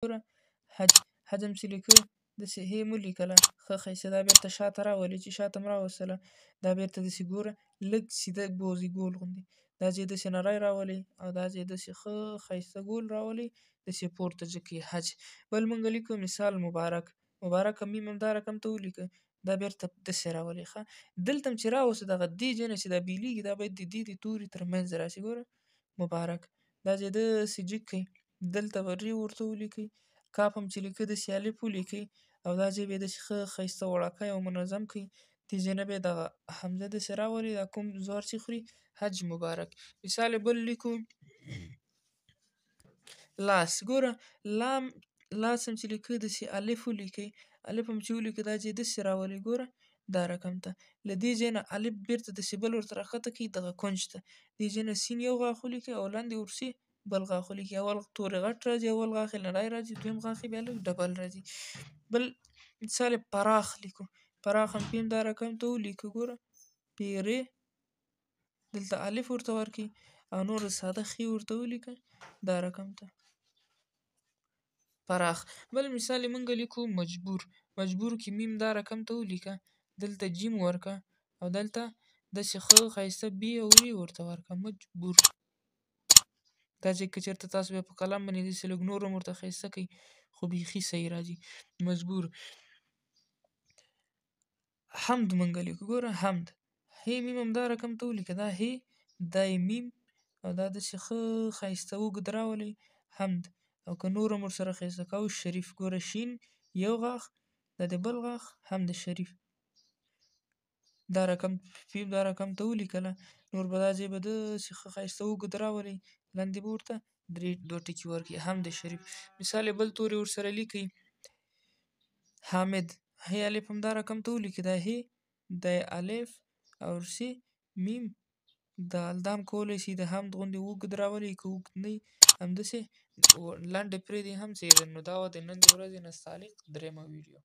ګوره حج هم چې لیکه داسې هې مو لیکله ښه ښایسته دا بېرته شاته راولې چې شاته م راوستله دا بېرته داسې ګوره لږ سیده بوځي ګول غوندې دا ځای داسې نری راولې او دا ځای داسې ښه ښایسته ګول راولې داسې پورته ځکې حج. بل مونږ لیکو مثال مبارک میم هم دا رقم ته ولیکه دا بېرته داسې راولې ښه. دلته هم چې راوسته دغه دې ځای نه چې دا بیلیږي دا باید د دې د توري تر منځ راشي ګوره مبارک دا ځای داسې جګ کړئ دلته به ر ورته ولیکئ کاف هم چې لیکه داسې الف ولیکئ او دا ځای به یې داسې ښه ښایسته وړوکی او منظم کړئ دې ځای نه به یې دغه حمزه داسې راولئ دا کوم زور چې خوري حج مبارک. مثال بل لیکو لاس ګوره لاس هم چې لیکه داسې الف ولیکئ الف هم چې ولیکئ دا ځای داسې راولئ ګوره دا رقم ته له دې ځای نه الف بېرته داسې بل ورته راښکته کړئ دغه کونج ته دې ځای نه سین یو غاښ ولیکئ او لاندې ورپسې بل غاښ ولیکئ اول توری غټ راځي اول غاښ یې نری راځي دویم غاښ یې بیا لږ ډبل راځي. بل مثال پراخ لیکو پراخ هم پې هم دا رقم ته ولیکو ګوره پ ر دلته الف ورته ورکړئ او نور ساده ښې ورته ولیکئ دا رقم ته پراخ. بل مثال یې مونږ لیکو مجبور کې میم دا رقم ته ولیکه دلته جیم ورکه او دلته داسې ښه ښایسته ب او ر ورته ورکه مجبور دا ځای که چېرته تاسو بیا په قلم باندې داسې لږ نور هم ورته ښایسته کړئ خو بیخي صحیح راځي مجبور. حمد مونږ لیکو ګوره حمد ه میم هم دا رقم ته ولیکه دا ه دا یې میم او دا داسې ښه ښایسته اوږد راولئ حمد او که نور هم ورسره ښایسته کوو شریف ګوره شین یو غاښ دا د بل غاښ حمد شریف دا رقم پ دا رقم ته ولیکله نور به دا ځای به داسې ښه ښایسته اوږد راولئ لاندې به ورته دوه ټکي ورکړئ حمد شریف. مثال بل توری ورسره لیکئ حامد ه الف هم دا رقم ته ولیکئ دا ه دا الف او ورسې میم دا هم کولی شي د حمد غوندې اوږد راولئ که اوږد نه وي همداسې لنډ یې پرېږدئ هم څه نو دا وه د نن د ورځې نستعلیق درېیمه ویډیو.